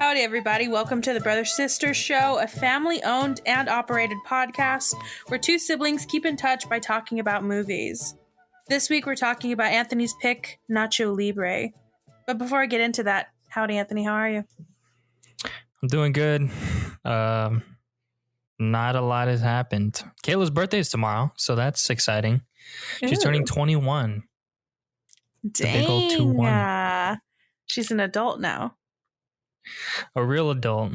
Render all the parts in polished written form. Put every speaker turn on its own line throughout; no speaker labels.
Howdy, everybody. Welcome to the Brother Sister Show, a family-owned and operated podcast where two siblings keep in touch by talking about movies. This week, we're talking about Anthony's pick, Nacho Libre. But before I get into that, howdy, Anthony. How are you?
I'm doing good. Not a lot has happened. Kayla's birthday is tomorrow, so that's exciting. She's turning 21.
Dang.
The big old 2-1.
She's an adult now.
A real adult.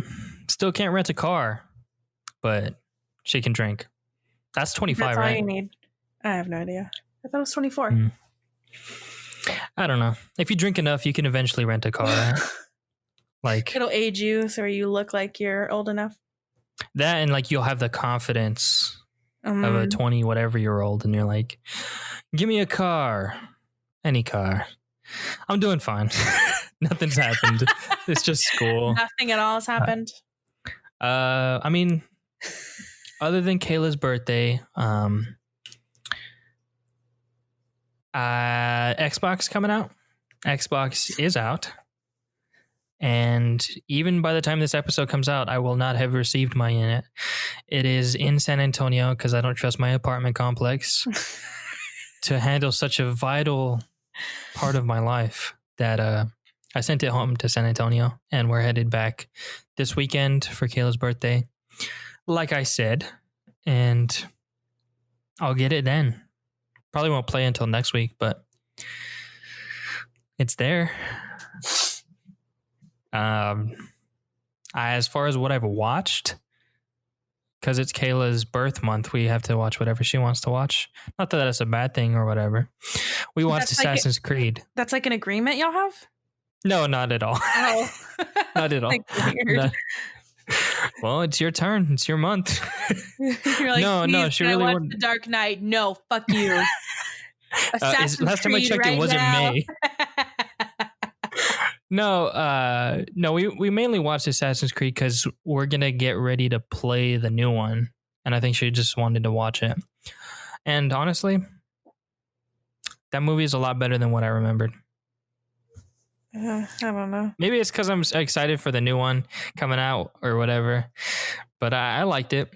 Still can't rent a car, but she can drink. That's 25,
That's all
right?
you need. I have no idea. I thought it was 24.
I don't know. If you drink enough, you can eventually rent a car, right? Like
it'll age you so you look like you're old enough.
That, and like you'll have the confidence of a 20 whatever year old, and you're like, give me a car. Any car. I'm doing fine. Nothing's happened. It's just school.
Nothing at all has happened.
I mean, other than Kayla's birthday, Xbox coming out. Xbox is out. And even by the time this episode comes out, I will not have received my unit. It is in San Antonio because I don't trust my apartment complex to handle such a vital part of my life that I sent it home to San Antonio, and we're headed back this weekend for Kayla's birthday, like I said, and I'll get it then. Probably won't play until next week, but it's there. As far as what I've watched, because it's Kayla's birth month, we have to watch whatever she wants to watch. Not that that's a bad thing or whatever. We watched Assassin's Creed.
That's like an agreement y'all have?
No, not at all.
Oh.
Not at all.
Weird.
Well, it's your turn. It's your month.
You're like, no, she really wanted The Dark Knight. No, fuck you. Assassin's
last time I
Creed
checked,
right
it wasn't
now.
May. No, we mainly watched Assassin's Creed because we're gonna get ready to play the new one, and I think she just wanted to watch it. And honestly, that movie is a lot better than what I remembered.
I don't know.
Maybe it's because I'm excited for the new one coming out or whatever, but I liked it.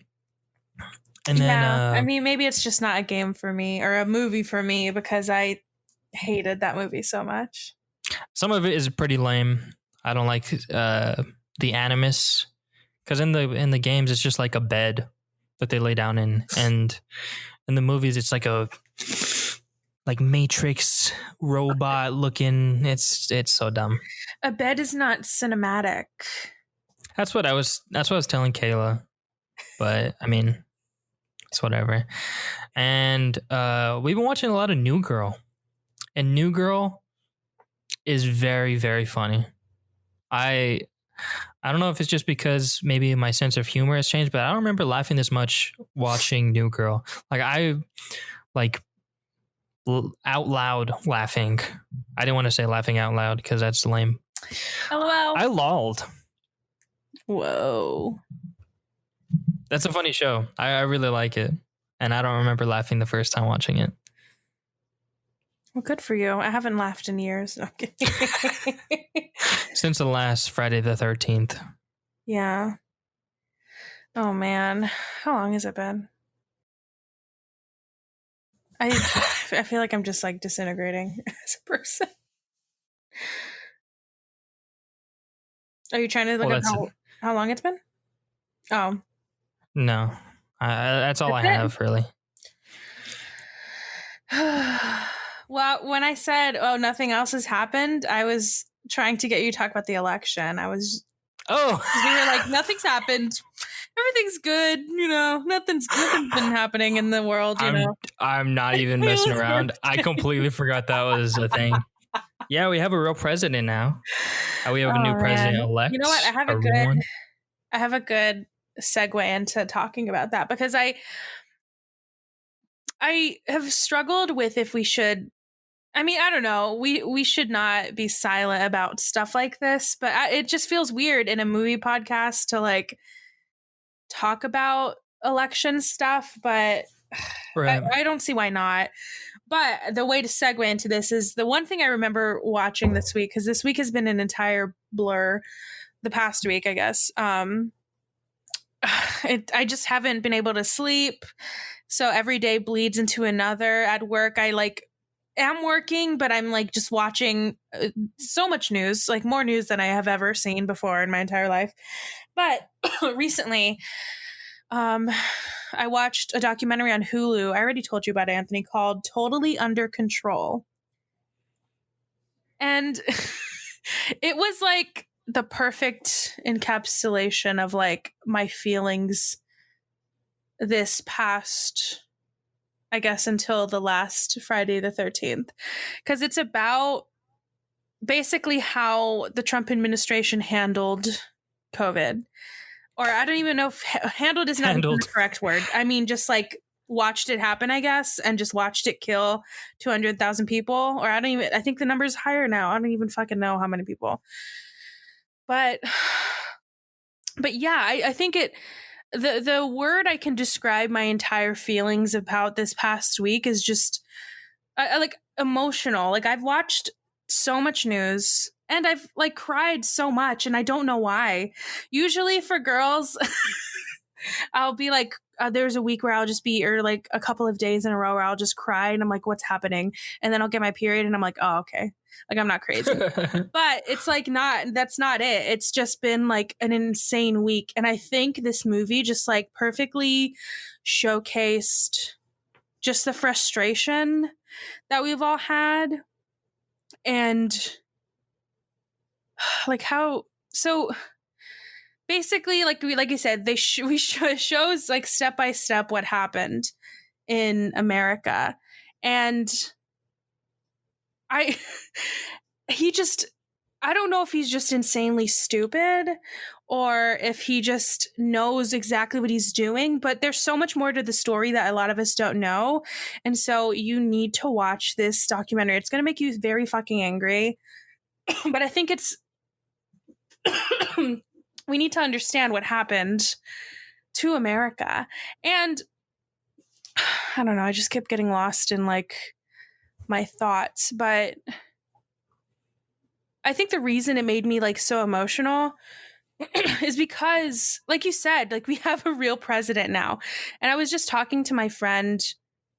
And then,
I mean, maybe it's just not a game for me or a movie for me because I hated that movie so much.
Some of it is pretty lame. I don't like the animus, because in the games it's just like a bed that they lay down in, and in the movies it's like a Matrix robot looking. It's so dumb.
A bed is not cinematic.
That's what I was telling Kayla, but I mean, it's whatever. And we've been watching a lot of New Girl, and New Girl is very, very funny. I don't know if it's just because maybe my sense of humor has changed, but I don't remember laughing this much watching New Girl. Like I out loud laughing. I didn't want to say laughing out loud because that's lame.
LOL.
I lolled.
Whoa.
That's a funny show. I really like it. And I don't remember laughing the first time watching it.
Well, good for you. I haven't laughed in years. No, I'm kidding.
Since the last Friday the 13th.
Yeah. Oh, man. How long has it been? I feel like I'm just like disintegrating as a person. Are you trying to look up how long it's been? Oh.
No. That's all I have, really.
Well, when I said, oh, nothing else has happened, I was trying to get you to talk about the election. We were like, nothing's happened. Everything's good. You know, nothing's been happening in the world,
I'm not even messing around. I completely forgot that was a thing. Yeah, we have a real president now. We have a new president-elect.
You know what? I have a good segue into talking about that because I have struggled with if we should. I mean, I don't know. We should not be silent about stuff like this, but it just feels weird in a movie podcast to like talk about election stuff. But right. I don't see why not. But the way to segue into this is the one thing I remember watching this week, because this week has been an entire blur. the past week, I guess. I just haven't been able to sleep. So every day bleeds into another. At work, I like am working, but I'm like just watching so much news, like more news than I have ever seen before in my entire life. But recently, I watched a documentary on Hulu. I already told you about it, Anthony, called Totally Under Control. And it was like the perfect encapsulation of like my feelings this past, I guess, until the last Friday the 13th. Because it's about basically how the Trump administration handled COVID. Or I don't even know if handled is not the correct word. I mean, just like watched it happen, I guess, and just watched it kill 200,000 people. Or I think the number's higher now. I don't even fucking know how many people. But yeah, I think the word I can describe my entire feelings about this past week is just like emotional. Like I've watched so much news and I've like cried so much and I don't know why. Usually for girls, I'll be like, there's a week where I'll just be, or like a couple of days in a row where I'll just cry and I'm like, what's happening? And then I'll get my period and I'm like, oh, okay. Like I'm not crazy. But it's like that's not it. It's just been like an insane week. And I think this movie just like perfectly showcased just the frustration that we've all had. And like how, so basically, like I said, shows like step by step what happened in America, and I don't know if he's just insanely stupid or if he just knows exactly what he's doing, but there's so much more to the story that a lot of us don't know, and so you need to watch this documentary. It's going to make you very fucking angry, but I think it's we need to understand what happened to America. And I don't know, I just kept getting lost in like my thoughts, but I think the reason it made me like so emotional is because, like you said, like we have a real president now. And I was just talking to my friend,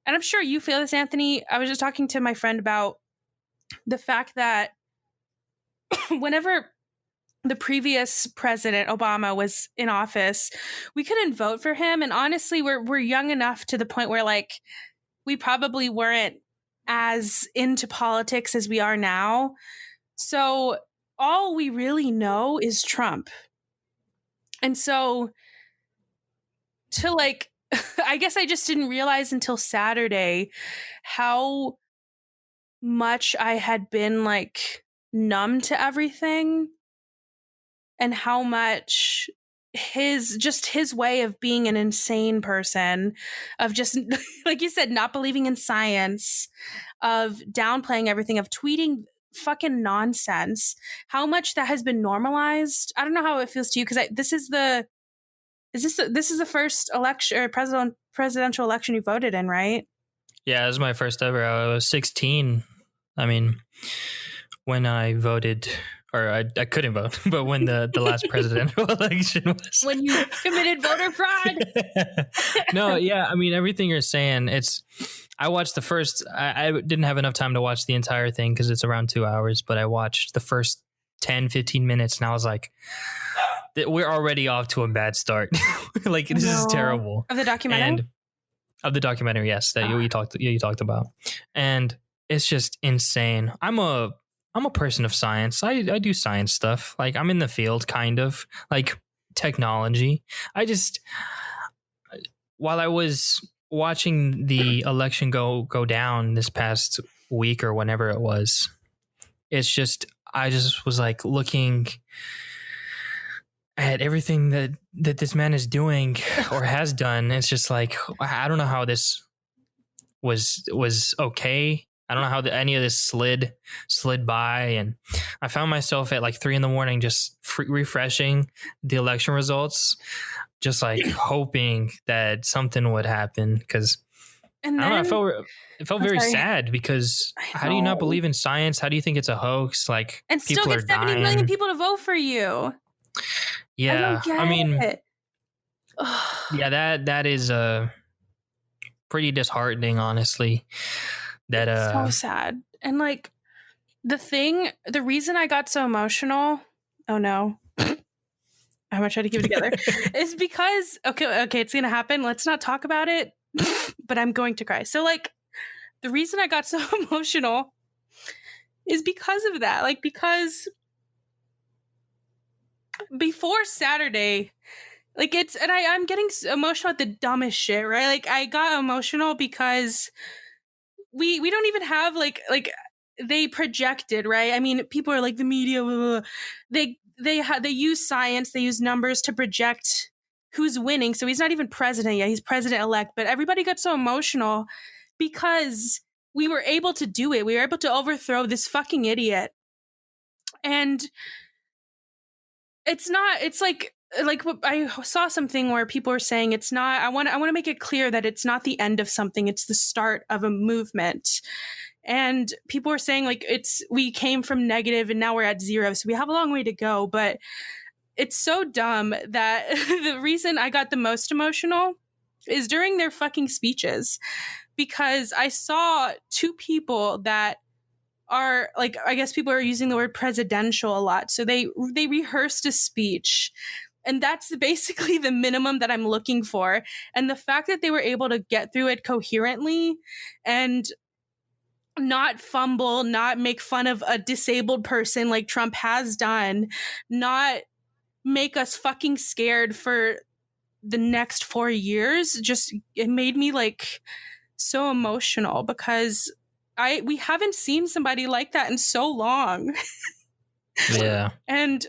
and I'm sure you feel this, Anthony. I was just talking to my friend about the fact that whenever the previous president, Obama, was in office, we couldn't vote for him. And honestly, we're young enough to the point where like we probably weren't as into politics as we are now. So all we really know is Trump. And so to like, I guess I just didn't realize until Saturday how much I had been like numb to everything. And how much his way of being an insane person, of just, like you said, not believing in science, of downplaying everything, of tweeting fucking nonsense, how much that has been normalized. I don't know how it feels to you, because this is the first election or presidential election you voted in, right?
Yeah, it was my first ever. I was 16. I mean, when I voted, or I couldn't vote, but when the last presidential election was.
When you committed voter fraud.
No, yeah, I mean, everything you're saying, I watched the first, I didn't have enough time to watch the entire thing because it's around 2 hours, but I watched the first 10, 15 minutes and I was like, we're already off to a bad start. Like, this is terrible.
Of the documentary?
And of the documentary, yes, that you talked about. And it's just insane. I'm a person of science. I do science stuff. Like, I'm in the field, kind of, like technology. While I was watching the election go down this past week or whenever it was, I just was like looking at everything that this man is doing or has done. It's just like, I don't know how this was okay. I don't know how any of this slid by, and I found myself at like 3 a.m. just refreshing the election results, just like hoping that something would happen. Because I don't know, it felt very sad, because how do you not believe in science? How do you think it's a hoax? Like,
and still get 70 million people to vote for you? I don't
Yeah.
get
I mean,
it.
yeah, that is pretty disheartening, honestly. That
It's so sad. And like the reason I got so emotional, oh no, I'm gonna try to keep it together, is because okay, it's gonna happen. Let's not talk about it, but I'm going to cry. So like the reason I got so emotional is because of that. Like because before Saturday, like it's and I'm getting emotional at the dumbest shit, right? Like I got emotional because we don't even have like they projected, right? I mean, people are like the media, blah, blah, blah. They use science, they use numbers to project who's winning. So he's not even president yet; he's president elect. But everybody got so emotional because we were able to do it. We were able to overthrow this fucking idiot, and it's not. It's like I saw something where people were saying it's not. I want to make it clear that it's not the end of something. It's the start of a movement. And people were saying like we came from negative and now we're at zero, so we have a long way to go. But it's so dumb that the reason I got the most emotional is during their fucking speeches, because I saw two people that are like, I guess people are using the word presidential a lot, so they rehearsed a speech, and that's basically the minimum that I'm looking for. And the fact that they were able to get through it coherently and not fumble, not make fun of a disabled person like Trump has done, not make us fucking scared for the next 4 years, just it made me like so emotional because we haven't seen somebody like that in so long.
yeah.
And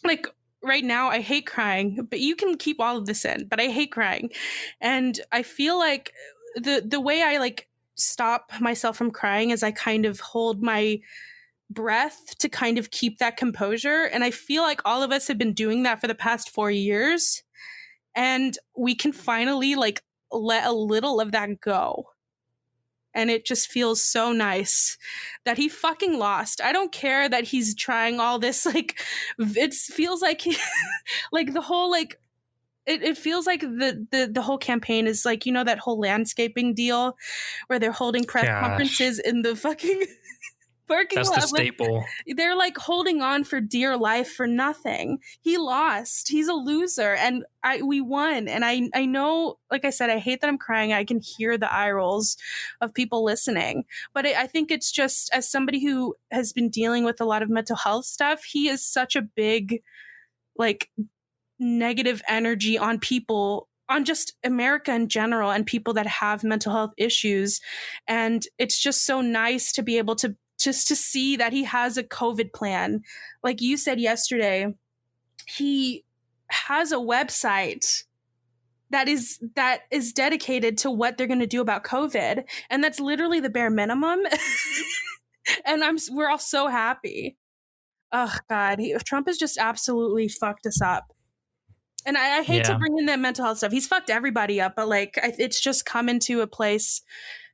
like right now I hate crying, but you can keep all of this in, but I hate crying. And I feel like the way I like stop myself from crying is I kind of hold my breath to kind of keep that composure. And I feel like all of us have been doing that for the past 4 years. And we can finally like let a little of that go. And it just feels so nice that he fucking lost. I don't care that he's trying all this, like, it feels like he, like the whole, like, it feels like the whole campaign is like, you know, that whole landscaping deal where they're holding press
Gosh,
conferences in the fucking parking
that's the
lot. Like,
staple.
they're like holding on for dear life for nothing. He lost. He's a loser, and we won. And I know, like I said, I hate that I'm crying. I can hear the eye rolls of people listening, but I think it's just as somebody who has been dealing with a lot of mental health stuff, he is such a big like negative energy on people, on just America in general, and people that have mental health issues. And it's just so nice to be able to just to see that he has a COVID plan. Like you said yesterday, he has a website that is dedicated to what they're going to do about COVID, and that's literally the bare minimum. And we're all so happy. Oh God, Trump has just absolutely fucked us up. And I hate to
Yeah.
bring in that mental health stuff. He's fucked everybody up, but like it's just come into a place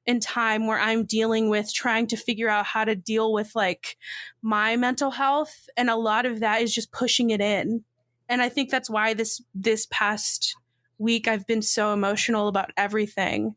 in time where I'm dealing with trying to figure out how to deal with like my mental health, and a lot of that is just pushing it in. And I think that's why this past week I've been so emotional about everything,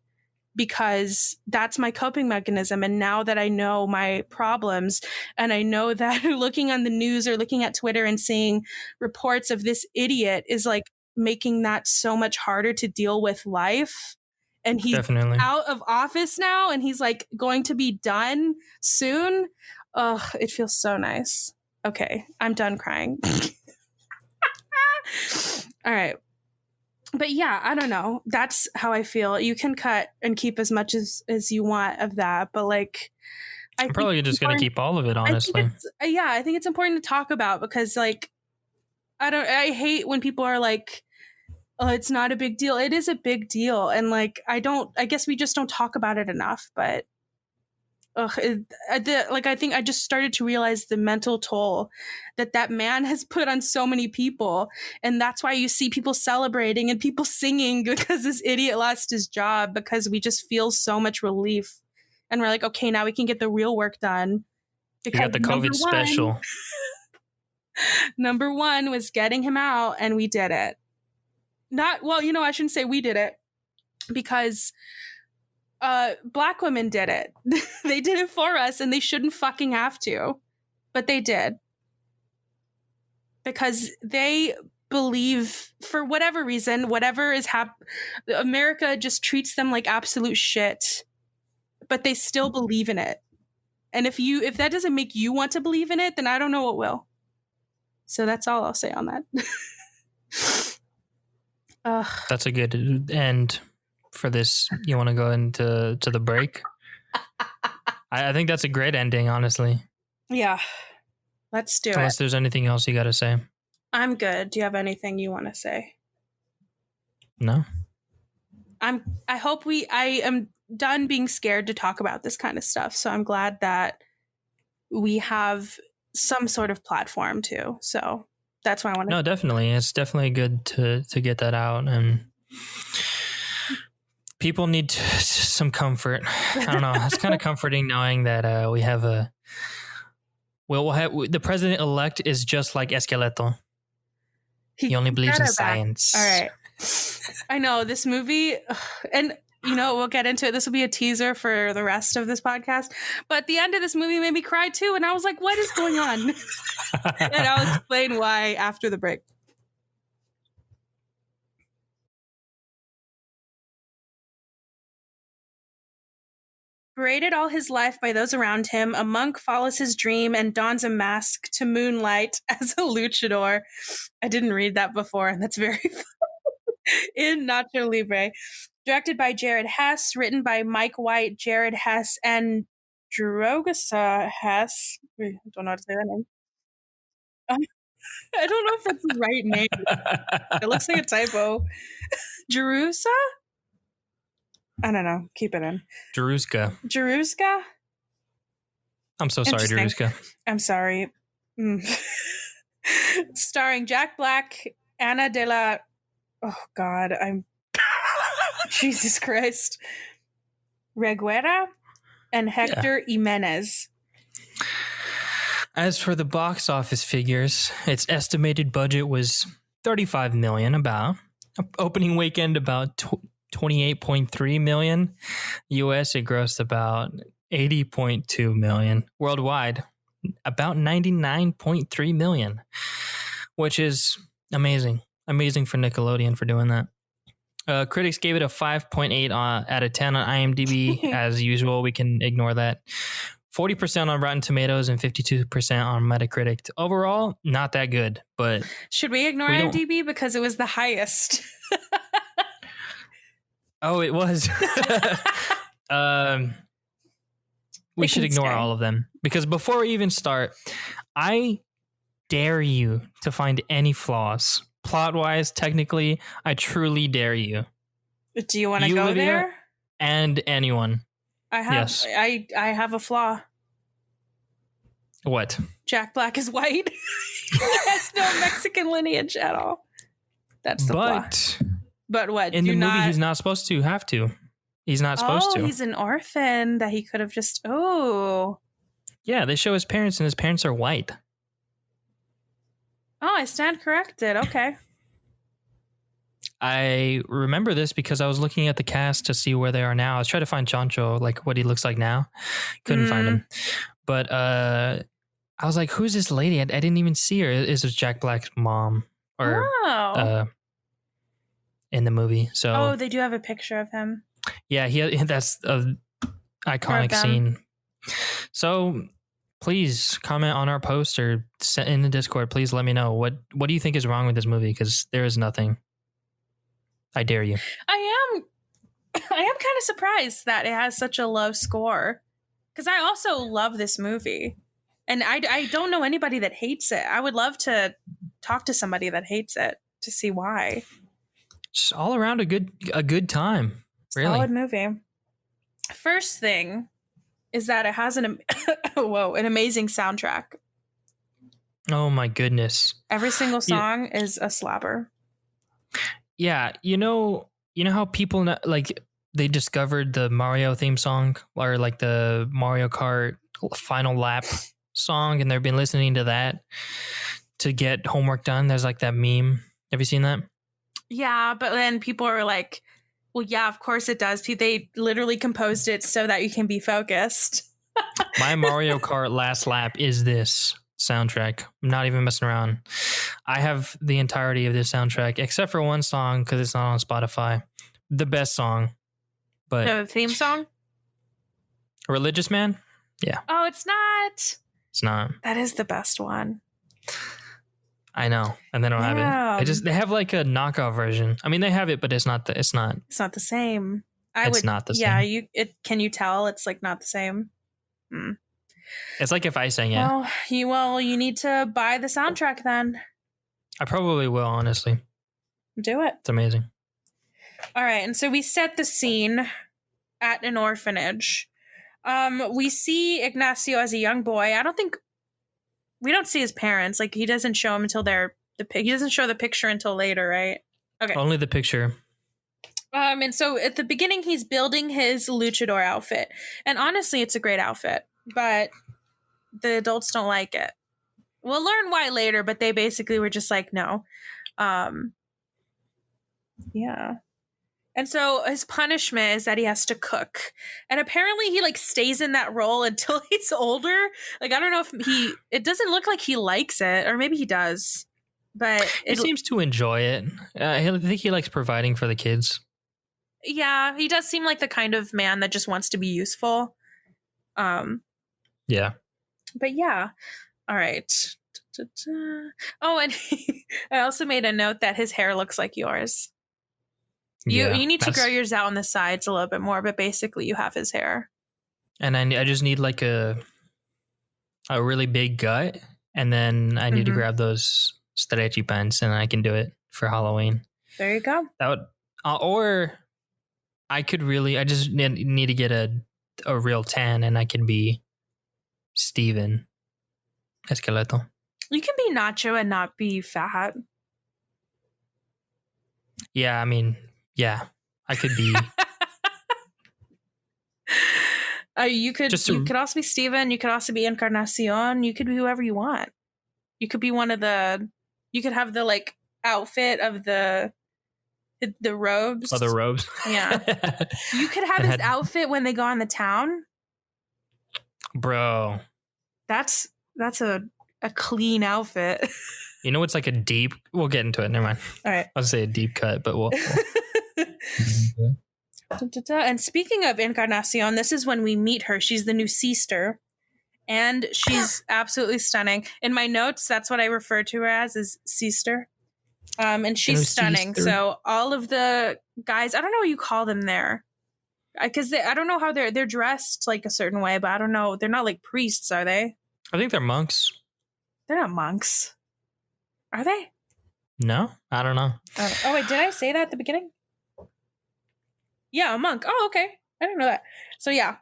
because that's my coping mechanism. And now that I know my problems, and I know that looking on the news or looking at Twitter and seeing reports of this idiot is like making that so much harder to deal with life. And he's
Definitely.
out of office now, and he's like going to be done soon. Oh, it feels so nice. Okay, I'm done crying. All right. But yeah, I don't know. That's how I feel. You can cut and keep as much as you want of that, but like I
I'm
think
probably
it's
just gonna
important.
keep all of it,
I think
honestly.
it's yeah, I think it's important to talk about, because like I hate when people are like, oh, it's not a big deal. It is a big deal, and like I guess we just don't talk about it enough. But I think I just started to realize the mental toll that man has put on so many people, and that's why you see people celebrating and people singing because this idiot lost his job, because we just feel so much relief, and we're like, okay, now we can get the real work done,
You
because
got the
number
COVID
one,
special.
Number one was getting him out, and we did it. I shouldn't say we did it, because Black women did it. They did it for us, and they shouldn't fucking have to. But they did. Because they believe, for whatever reason, whatever is America just treats them like absolute shit. But they still believe in it. And if that doesn't make you want to believe in it, then I don't know what will. So that's all I'll say on that.
That's a good end for this. You want to go into the break? I think that's a great ending, honestly.
Yeah. Let's do it.
Unless there's anything else you got to say.
I'm good. Do you have anything you want to say?
No.
I am done being scared to talk about this kind of stuff. So I'm glad that we have some sort of platform too. So that's why I want to.
No, definitely. It's definitely good to get that out, and people need some comfort. I don't know. It's kind of comforting knowing that we have the president-elect is just like Esqueleto. He only believes in science.
All right. I know this movie, and we'll get into it. This will be a teaser for the rest of this podcast. But the end of this movie made me cry too. And I was like, what is going on? And I'll explain why after the break. Berated all his life by those around him, a monk follows his dream and dons a mask to moonlight as a luchador. I didn't read that before, and that's very fun. In Nacho Libre. Directed by Jared Hess, written by Mike White, Jared Hess, and Drogasa Hess. I don't know how to say that name. I don't know if that's the right name. It looks like a typo. Jerusa? I don't know. Keep it in. Jeruska?
I'm so sorry, Jeruska.
I'm sorry. Starring Jack Black, Ana de la... Oh, God. Jesus Christ. Reguera and Hector Jimenez.
As for the box office figures, its estimated budget was $35 million, about. Opening weekend, about $28.3 million. US, it grossed about $80.2 million. Worldwide, about $99.3 million, which is amazing. Amazing for Nickelodeon for doing that. Critics gave it a 5.8 out of 10 on IMDb. As usual, we can ignore that. 40% on Rotten Tomatoes and 52% on Metacritic. Overall, not that good, but...
Should we ignore IMDb because it was the highest?
Oh, it was. We should ignore all of them. Because before we even start, I dare you to find any flaws. Plot-wise, technically, I truly dare you.
Do you want to go
Livia,
there?
And anyone.
Yes. I have a flaw.
What?
Jack Black is white. He has no Mexican lineage at all. That's the flaw. But what?
In the movie, he's not supposed to have to. He's not supposed to.
Oh, he's an orphan that he could have just... Oh.
Yeah, they show his parents, and his parents are white.
Oh, I stand corrected. Okay.
I remember this because I was looking at the cast to see where they are now. I was trying to find Chancho, like what he looks like now. Couldn't find him. But I was like, who's this lady? I didn't even see her. Is it Jack Black's mom? Or in the movie. So
they do have a picture of him.
Yeah, that's an iconic scene. So please comment on our post or in the Discord. Please let me know what do you think is wrong with this movie, because there is nothing. I dare you.
I am kind of surprised that it has such a low score, because I also love this movie, and I don't know anybody that hates it. I would love to talk to somebody that hates it to see why.
Just all around a good time. Really.
Solid movie. First thing is that it has an amazing soundtrack.
Oh my goodness.
Every single song is a slapper.
Yeah, you know how people like they discovered the Mario theme song, or like the Mario Kart Final Lap song, and they've been listening to that to get homework done. There's like that meme. Have you seen that?
Yeah, but then people are like, well, yeah, of course it does. They literally composed it so that you can be focused.
My Mario Kart Last Lap is this soundtrack. I'm not even messing around. I have the entirety of this soundtrack, except for one song because it's not on Spotify. The best song. But
the theme song?
Religious Man? Yeah.
Oh, it's not.
It's not.
That is the best one.
I know. And they don't have it. They have like a knockoff version. I mean, they have it, but it's not
It's not the same. Not the same. Yeah, can you tell it's like not the same?
It's like if I sang it.
Well, you need to buy the soundtrack then.
I probably will, honestly.
Do it.
It's amazing.
All right, and so we set the scene at an orphanage. We see Ignacio as a young boy. We don't see his parents. Like, he doesn't show him until he doesn't show the picture until later, right? Okay.
Only the picture.
And so at the beginning, he's building his luchador outfit. And honestly, it's a great outfit, but the adults don't like it. We'll learn why later, but they basically were just like, no. Yeah. And so his punishment is that he has to cook. And apparently he like stays in that role until he's older. Like, I don't know if it doesn't look like he likes it, or maybe he does, but
he seems to enjoy it. I think he likes providing for the kids.
Yeah, he does seem like the kind of man that just wants to be useful.
Yeah.
But yeah. All right. Oh, and I also made a note that his hair looks like yours. You need to grow yours out on the sides a little bit more, but basically you have his hair.
And I just need like a really big gut, and then I need to grab those stretchy pants, and I can do it for Halloween.
There you go.
That would, or I just need to get a real tan, and I can be Steven Esqueleto.
You can be Nacho and not be fat.
Yeah, I mean, yeah, I could be.
You could also be Steven. You could also be Encarnacion. You could be whoever you want. You could be you could have the like outfit of the robes.
Oh, the robes.
Yeah. You could have his outfit when they go on the town.
Bro.
That's a clean outfit.
You know, it's like we'll get into it. Never mind.
All right.
I'll say a deep cut, but we'll.
And speaking of Encarnacion, this is when we meet her. She's the new sister, and she's absolutely stunning. In my notes, that's what I refer to her as, is sister. And she's stunning. Sister. So all of the guys, I don't know what you call them there, because I don't know how they're dressed like a certain way, but I don't know. They're not like priests, are they?
I think they're monks.
They're not monks. Are they?
No, I don't know.
Oh, wait, did I say that at the beginning? Yeah, a monk. Oh, okay. I didn't know that. So yeah.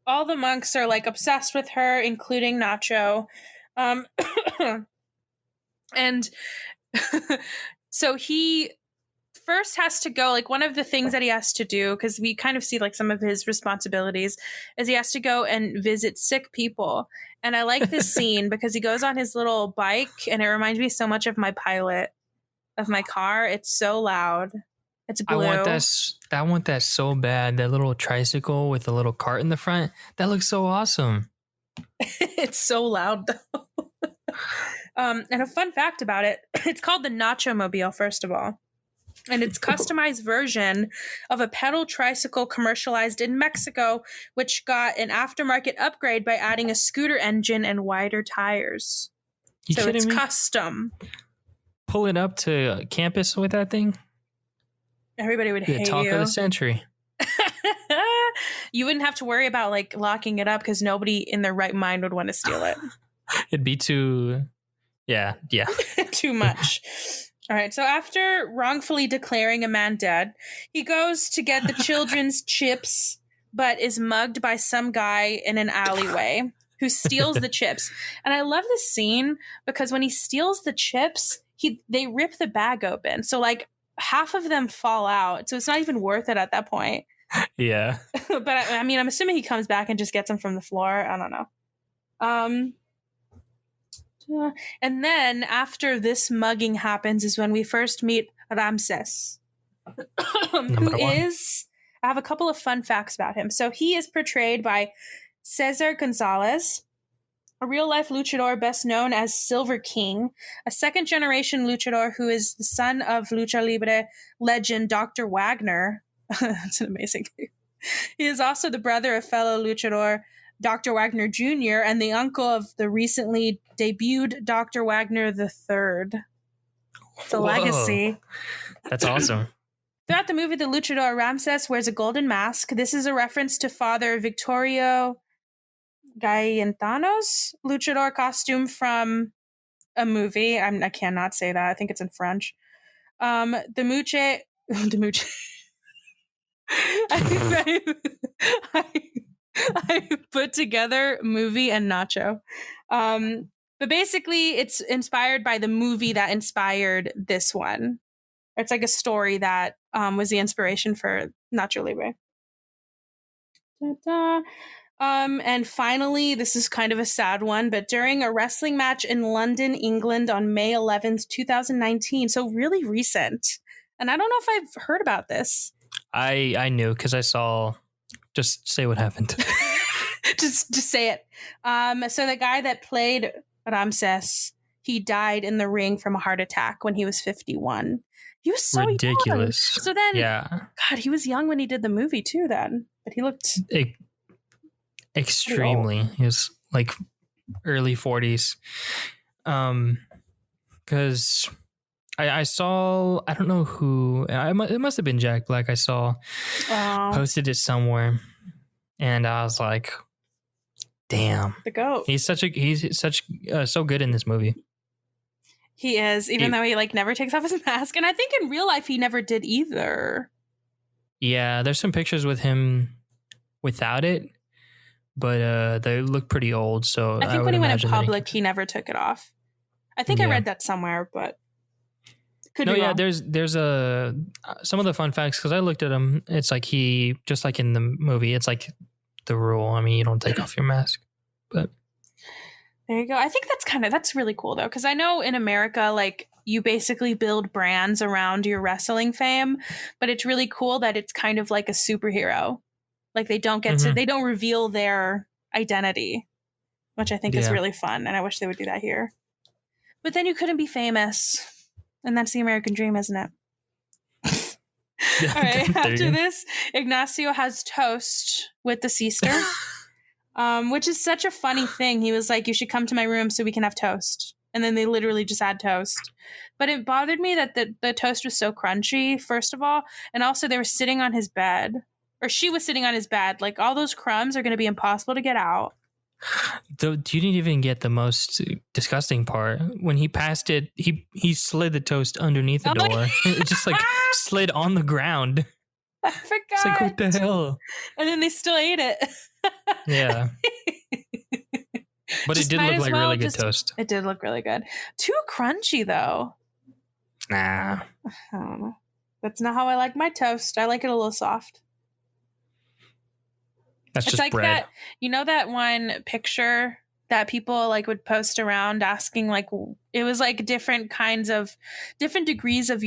All the monks are like obsessed with her, including Nacho. And so he first has to go, like, one of the things that he has to do, because we kind of see like some of his responsibilities, is he has to go and visit sick people. And I like this scene because he goes on his little bike, and it reminds me so much of my Pilot of my car. It's so loud. It's blue.
I want that so bad. That little tricycle with a little cart in the front. That looks so awesome.
It's so loud though. And a fun fact about it, it's called the Nacho Mobile, first of all. And it's a customized version of a pedal tricycle commercialized in Mexico, which got an aftermarket upgrade by adding a scooter engine and wider tires. So it's custom.
Pull it up to campus with that thing?
Everybody would hate you.
Talk of the century.
You wouldn't have to worry about like locking it up because nobody in their right mind would want to steal it.
It'd be too... Yeah.
Too much. All right, so after wrongfully declaring a man dead, he goes to get the children's chips, but is mugged by some guy in an alleyway who steals the chips. And I love this scene because when he steals the chips, they rip the bag open. So like half of them fall out. So it's not even worth it at that point.
Yeah.
But I mean, I'm assuming he comes back and just gets them from the floor. I don't know. And then after this mugging happens is when we first meet Ramses, who is, I have a couple of fun facts about him. So he is portrayed by Cesar Gonzalez, a real-life luchador best known as Silver King, a second-generation luchador who is the son of Lucha Libre legend Dr. Wagner. That's an amazing thing. He is also the brother of fellow luchador Dr. Wagner Jr. and the uncle of the recently debuted Dr. Wagner III. It's a legacy.
That's awesome.
Throughout the movie, the luchador Ramses wears a golden mask. This is a reference to Father Victorio Gaetano's luchador costume from a movie. I cannot say that. I think it's in French. The Muche. I put together movie and Nacho. But basically, it's inspired by the movie that inspired this one. It's like a story that was the inspiration for Nacho Libre. Da-da. And finally, this is kind of a sad one, but during a wrestling match in London, England on May 11th, 2019, so really recent. And I don't know if I've heard about this.
I knew because I saw, just say what happened.
just say it. So the guy that played Ramses, he died in the ring from a heart attack when he was 51. He was so
ridiculous.
Young. So then,
yeah.
God, he was young when he did the movie too then. But he looked...
extremely. He was like early 40s. Because I saw, I don't know who, it must have been Jack Black. I saw posted it somewhere, and I was like, damn,
the GOAT.
He's so good in this movie.
He is, even though he like never takes off his mask, and I think in real life he never did either. Yeah,
there's some pictures with him without it, but they look pretty old. So
I think when he went in public, he never took it off. I think I read that somewhere, but could be wrong.
There's some of the fun facts, because I looked at him. It's like he, just like in the movie, it's like the rule. I mean, you don't take off your mask, but
there you go. I think that's really cool though, because I know in America, like, you basically build brands around your wrestling fame, but it's really cool that it's kind of like a superhero. Like they don't get they don't reveal their identity, which I think is really fun, and I wish they would do that here. But then you couldn't be famous, and that's the American dream, isn't it? All right. After this, Ignacio has toast with the sister, which is such a funny thing. He was like, "You should come to my room so we can have toast." And then they literally just had toast. But it bothered me that the toast was so crunchy, first of all. And also they were sitting on his bed. Or she was sitting on his bed. Like, all those crumbs are going to be impossible to get out.
You didn't even get the most disgusting part. When he passed it, he slid the toast underneath the door. It just like slid on the ground.
I forgot.
It's like, what the hell?
And then they still ate it.
Yeah. But it did look like really good toast.
It did look really good. Too crunchy, though.
Nah.
I don't know. That's not how I like my toast. I like it a little soft.
That's
it's
just
like
bread.
That, you know that one picture that people like would post around asking, like, it was like different degrees of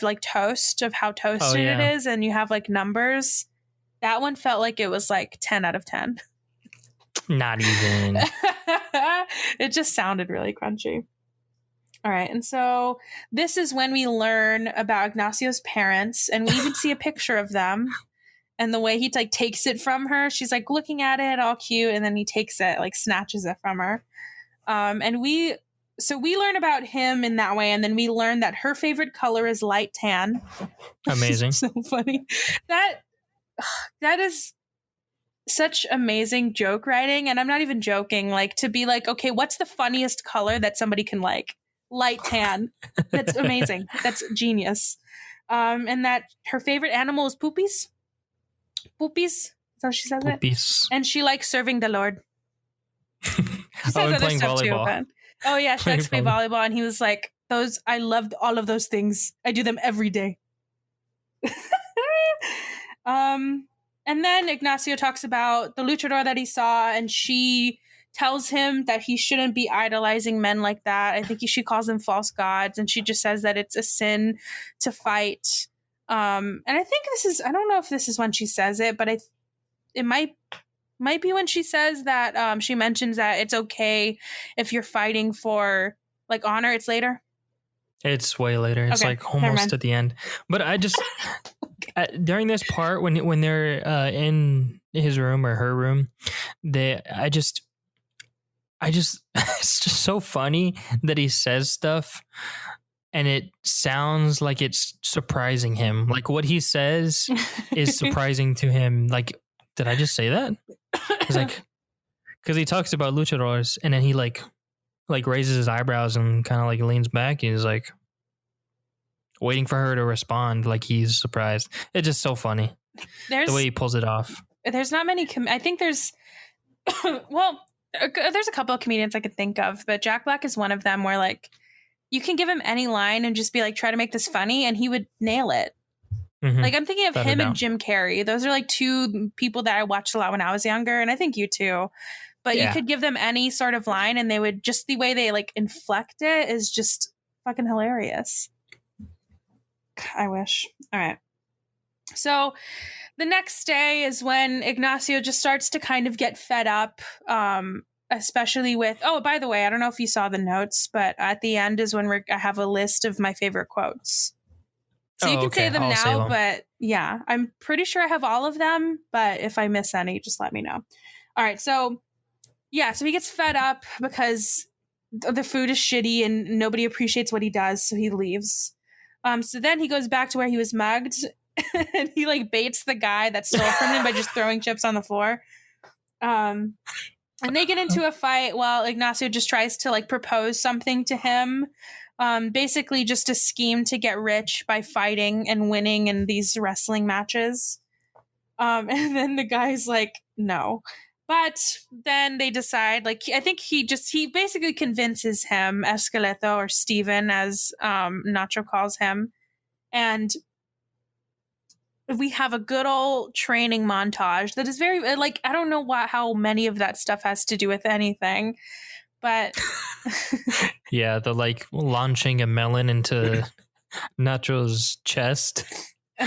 like toast, of how toasted it is, and you have like numbers. That one felt like it was like 10 out of 10.
Not even.
It just sounded really crunchy. All right. And so this is when we learn about Ignacio's parents, and we even see a picture of them, and the way he like takes it from her. She's like looking at it all cute, and then he takes it, like snatches it from her. And we learn about him in that way. And then we learn that her favorite color is light tan.
Amazing.
So funny. That is such amazing joke writing. And I'm not even joking, like, to be like, okay, what's the funniest color that somebody can like? Light tan. That's amazing. That's genius. And that her favorite animal is poopies. Poopies. That's how she says it. And she likes serving the Lord. She says other
playing
stuff
volleyball.
Too. Oh yeah, she likes to play volleyball. And he was like, I loved all of those things. I do them every day. And then Ignacio talks about the luchador that he saw, and she tells him that he shouldn't be idolizing men like that. I think she calls them false gods, and she just says that it's a sin to fight. And I think I don't know if this is when she says it, but it might be when she says that she mentions that it's okay if you're fighting for like honor. It's later.
It's way later. It's
Okay,
like almost at the end. But I just during this part when they're in his room or her room, I just it's just so funny that he says stuff and it sounds like it's surprising him. Like what he says is surprising to him. Like, did I just say that? It's like, because he talks about luchadors and then he like raises his eyebrows and kind of like leans back and he's like waiting for her to respond like he's surprised. It's just so funny. The way he pulls it off.
There's not many. I think there's, well, there's a couple of comedians I could think of, but Jack Black is one of them where like you can give him any line and just be like, try to make this funny and he would nail it. Mm-hmm. Like I'm thinking of him and Jim Carrey. Those are like two people that I watched a lot when I was younger, and I think you too. But you could give them any sort of line and they would just, the way they like inflect it is just fucking hilarious. I wish. All right. So the next day is when Ignacio just starts to kind of get fed up, especially with, oh, by the way, I don't know if you saw the notes, but at the end is when I have a list of my favorite quotes. So you can say them now, but yeah, I'm pretty sure I have all of them, but if I miss any, just let me know. All right. So yeah, so he gets fed up because the food is shitty and nobody appreciates what he does, so he leaves. So then he goes back to where he was mugged and he like baits the guy that stole from him by just throwing chips on the floor. And they get into a fight while Ignacio just tries to like propose something to him. Basically just a scheme to get rich by fighting and winning in these wrestling matches. And then the guy's like, no. But then they decide, like, I think he basically convinces him, Esqueleto or Steven, as Nacho calls him. And we have a good old training montage that is very, like, I don't know how many of that stuff has to do with anything. But
yeah, the like launching a melon into Nacho's chest.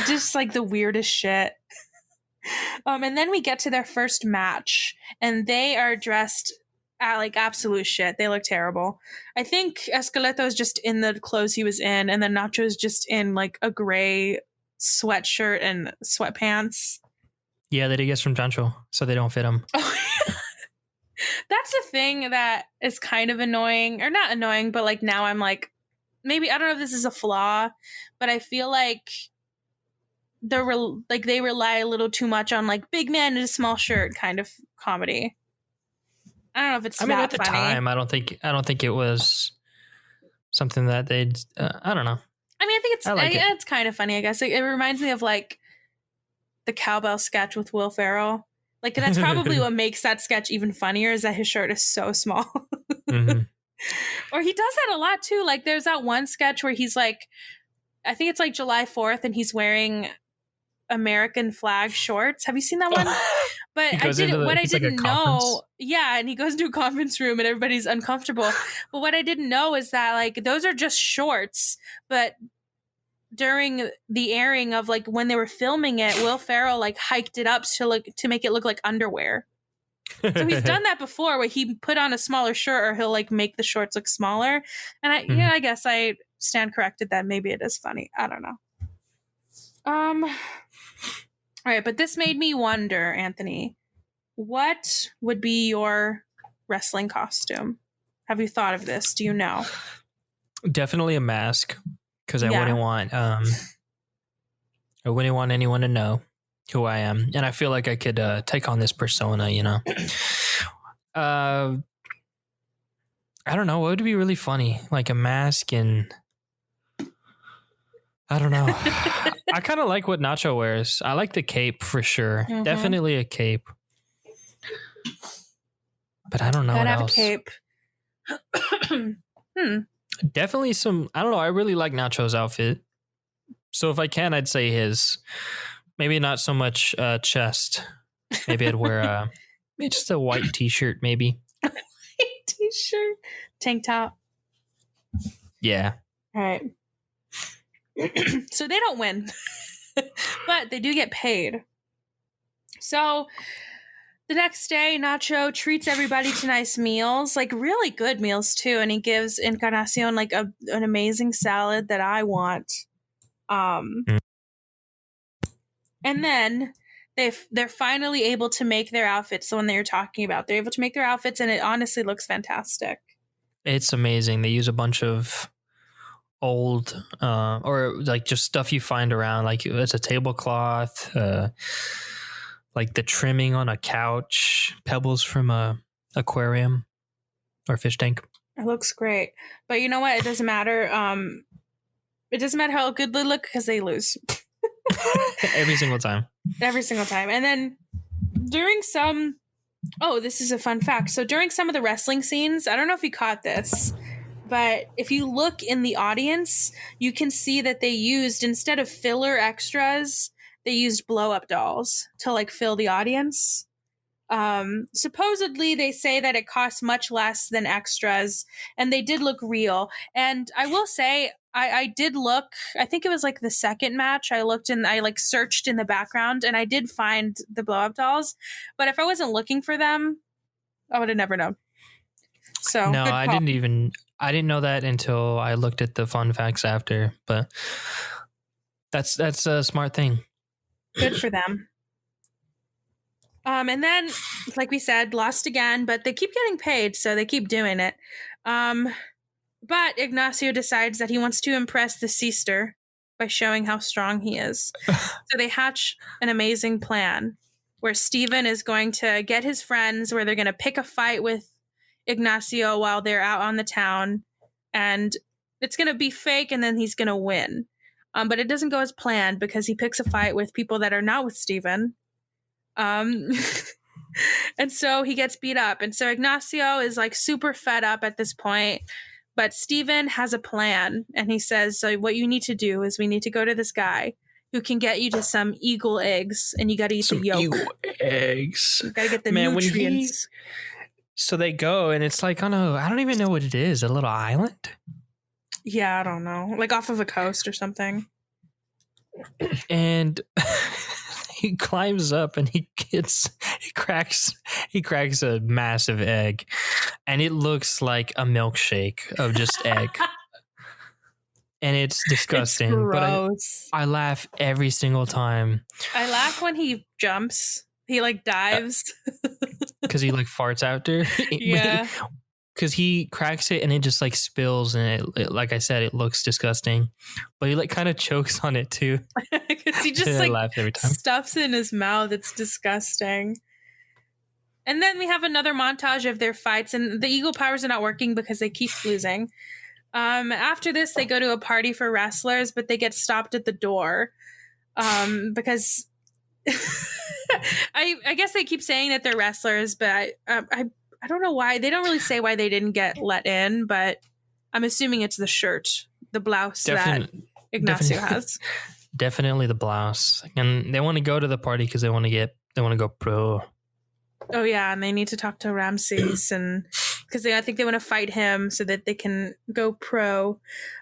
Just like the weirdest shit. And then we get to their first match, and they are dressed at like absolute shit. They look terrible. I think Esqueleto is just in the clothes he was in, and then Nacho is just in like a gray sweatshirt and sweatpants.
Yeah, that he gets from Chancho, so they don't fit him.
That's the thing that is kind of annoying, or not annoying, but like now I'm like, maybe, I don't know if this is a flaw, but I feel like they rely a little too much on like big man in a small shirt kind of comedy. I don't know if it's
at the time, I don't think it was something that they'd, I don't know.
I mean, I think it's kind of funny, I guess. It reminds me of like the cowbell sketch with Will Ferrell. Like that's probably what makes that sketch even funnier, is that his shirt is so small. Mm-hmm. Or he does that a lot too. Like there's that one sketch where he's like, I think it's like July 4th and he's wearing American flag shorts. Have you seen that one? But I didn't know. Yeah, and he goes into a conference room and everybody's uncomfortable. But what I didn't know is that like those are just shorts, but during the airing of like when they were filming it, Will Ferrell like hiked it up to make it look like underwear. So he's done that before, where he put on a smaller shirt, or he'll like make the shorts look smaller. And I guess I stand corrected that maybe it is funny. I don't know. All right, but this made me wonder, Anthony, what would be your wrestling costume? Have you thought of this? Do you know?
Definitely a mask, because I wouldn't want anyone to know who I am, and I feel like I could take on this persona, you know. I don't know, what would be really funny, like a mask, and I don't know. I kind of like what Nacho wears. I like the cape for sure. Mm-hmm. Definitely a cape. But I don't know what else. Gotta have a cape. Definitely some, I don't know. I really like Nacho's outfit. So if I can, I'd say his. Maybe not so much chest. Maybe I'd wear maybe just a white t-shirt, maybe.
t-shirt, tank top.
Yeah.
All right. So they don't win, but they do get paid. So the next day, Nacho treats everybody to nice meals, like really good meals too, and he gives Encarnacion like an amazing salad that I want. And then they're finally able to make their outfits. The one that you're talking about, they're able to make their outfits, and it honestly looks fantastic.
It's amazing. They use a bunch of old or like just stuff you find around, like it's a tablecloth, like the trimming on a couch, pebbles from a aquarium or fish tank.
It looks great, but you know what? It doesn't matter. It doesn't matter how good they look because they lose
every single time.
Every single time. And then during some, this is a fun fact. So during some of the wrestling scenes, I don't know if you caught this, but if you look in the audience, you can see that they used, instead of filler extras, they used blow-up dolls to like fill the audience. Supposedly they say that it costs much less than extras, and they did look real. And I will say, I did look, I think it was like the second match, I looked and I like searched in the background and I did find the blow-up dolls, but if I wasn't looking for them, I would have never known. So
no, I didn't know that until I looked at the fun facts after, but that's a smart thing.
Good for them. And then, like we said, lost again, but they keep getting paid, so they keep doing it. But Ignacio decides that he wants to impress the sister by showing how strong he is. So they hatch an amazing plan where Steven is going to get his friends, where they're going to pick a fight with Ignacio while they're out on the town, and it's going to be fake, and then he's going to win. But it doesn't go as planned because he picks a fight with people that are not with Steven. And so he gets beat up. And so Ignacio is like super fed up at this point. But Steven has a plan. And he says, so what you need to do is we need to go to this guy who can get you to some eagle eggs. And you got to eat the yolk.
Eagle eggs.
You got to get the nutrients.
So they go, and it's like, I don't even know what it is. A little island?
Yeah, I don't know. Like off of a coast or something.
And he climbs up and he cracks a massive egg, and it looks like a milkshake of just egg. And it's disgusting.
It's gross.
But I laugh every single time.
I laugh when he jumps. He like dives.
Because he like farts after.
Yeah.
Because he cracks it and it just like spills, and it, like I said, it looks disgusting. But he like kind of chokes on it too.
Because he just like stuffs it in his mouth. It's disgusting. And then we have another montage of their fights, and the eagle powers are not working because they keep losing. After this, they go to a party for wrestlers, but they get stopped at the door because I guess they keep saying that they're wrestlers, but I don't know why. They don't really say why they didn't get let in, but I'm assuming it's the shirt, the blouse that Ignacio has.
Definitely the blouse. And they want to go to the party because they want to go pro.
Oh yeah, and they need to talk to Ramses, and because I think they want to fight him so that they can go pro.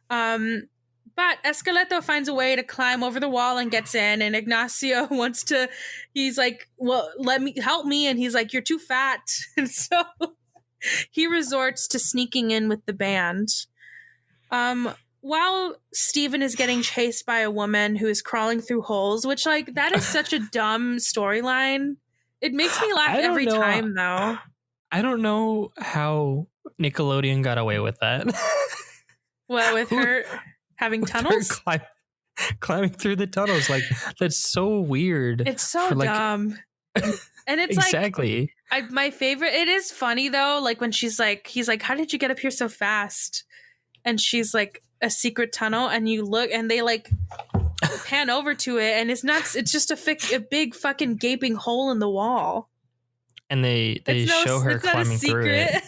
But Esqueleto finds a way to climb over the wall and gets in, and Ignacio he's like, well, help me. And he's like, you're too fat. And so he resorts to sneaking in with the band. While Steven is getting chased by a woman who is crawling through holes, which like, that is such a dumb storyline. It makes me laugh every time though.
I don't know how Nickelodeon got away with that.
What, with her having tunnels?
Climbing through the tunnels. Like, that's so weird.
It's so dumb. And it's
exactly.
Like, my favorite, it is funny though, like when he's like, how did you get up here so fast? And she's like, a secret tunnel, and you look, and they like pan over to it, and it's just a big fucking gaping hole in the wall.
And they show her climbing through it.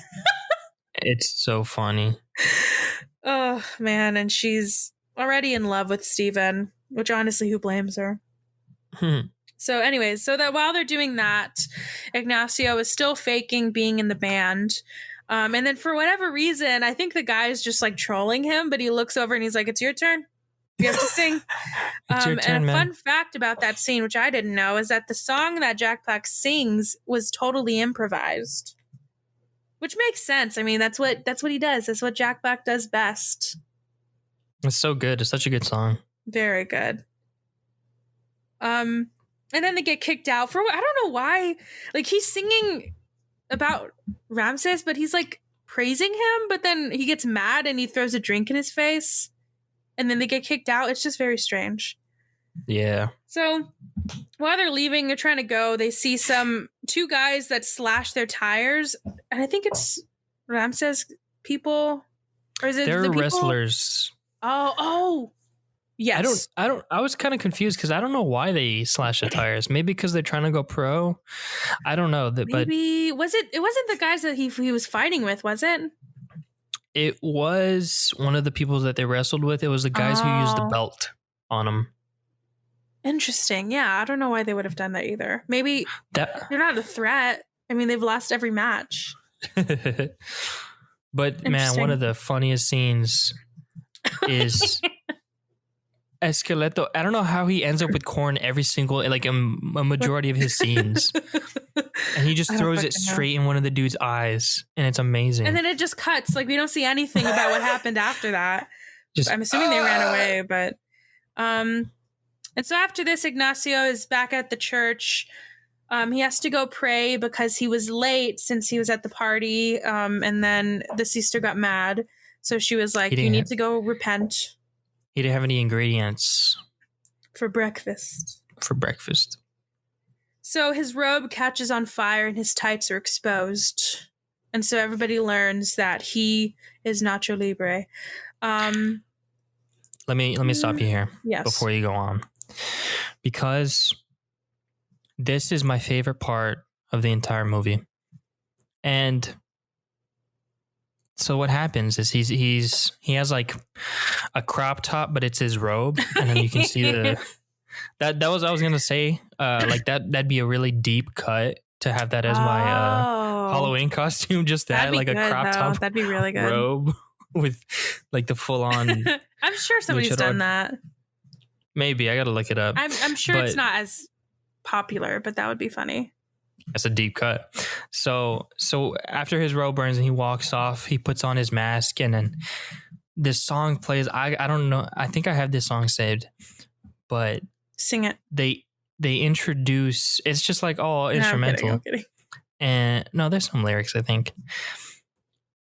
It's so funny.
Oh man, and she's already in love with Steven, which honestly, who blames her? So anyways, so that while they're doing that, Ignacio is still faking being in the band. And then for whatever reason, I think the guy is just like trolling him, but he looks over and he's like, "It's your turn. You have to sing."
It's your turn,
and a
man.
fun fact about that scene, which I didn't know, is that the song that Jack Black sings was totally improvised, which makes sense. I mean, that's what he does. That's what Jack Black does best.
It's so good. It's such a good song.
Very good. And then they get kicked out for, I don't know why. Like, he's singing about Ramses, but he's like praising him, but then he gets mad and he throws a drink in his face, and then they get kicked out. It's just very strange.
Yeah.
So while they're leaving, they're trying to go, they see two guys that slash their tires, and I think it's Ramses people, or is it
They're
the people?
wrestlers.
Oh yes.
I was kind of confused because I don't know why they slash the tires. Maybe because they're trying to go pro. I don't know that, but
maybe it wasn't the guys that he was fighting with, was it?
it was one of the people that they wrestled with. It was the guys who used the belt on them.
Interesting. Yeah, I don't know why they would have done that either. Maybe they're not a threat. I mean, they've lost every match.
But man, one of the funniest scenes is Esqueleto. I don't know how he ends up with corn every single, like a majority of his scenes. And he just throws it straight in one of the dude's eyes. And it's amazing.
And then it just cuts. Like, we don't see anything about what happened after that. I'm assuming they ran away, but and so after this, Ignacio is back at the church. He has to go pray because he was late since he was at the party. And then the sister got mad. So she was like, you need to go repent.
He didn't have any ingredients.
For breakfast. So his robe catches on fire and his tights are exposed. And so everybody learns that he is Nacho Libre.
Let me stop you here
yes.
before you go on. Because this is my favorite part of the entire movie. And so what happens is he has like a crop top, but it's his robe, and then you can see that was I was gonna say like that'd be a really deep cut to have that as my Halloween costume. Just that, like
good,
a crop top,
that'd be really good
robe with like the full on.
I'm sure somebody's done that.
Maybe I gotta look it up.
I'm sure it's not as popular, but that would be funny.
That's a deep cut. So after his robe burns and he walks off, he puts on his mask, and then this song plays. I don't know. I think I have this song saved, but
sing it.
They introduce. It's just like all instrumental.
I'm kidding.
And no, there's some lyrics, I think.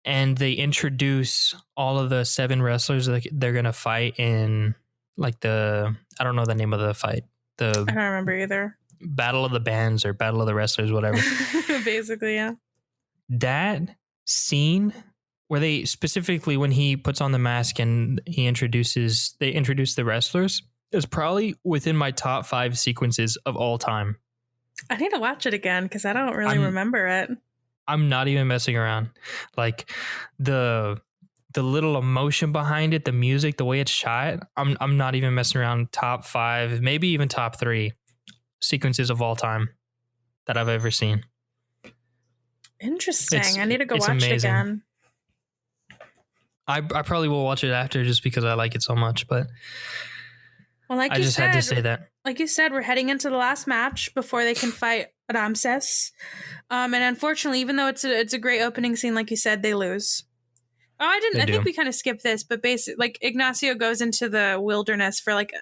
And they introduce all of the 7 wrestlers that they're gonna fight in, like I don't know the name of the fight. I
don't remember either.
Battle of the Bands or Battle of the Wrestlers, whatever.
Basically, yeah.
That scene where they specifically, when he puts on the mask and they introduce the wrestlers, is probably within my top 5 sequences of all time.
I need to watch it again because I don't really remember it.
I'm not even messing around. Like the little emotion behind it, the music, the way it's shot, I'm not even messing around. Top 5, maybe even top 3 sequences of all time that I've ever seen.
Interesting. I need to go watch
amazing.
it again.
I probably will watch it after just because I like it so much, but
well,
I just had to say that.
Like you said, we're heading into the last match before they can fight Ramses. And unfortunately, even though it's a great opening scene, like you said, they lose. Oh, I think we kind of skipped this, but basically, like, Ignacio goes into the wilderness for like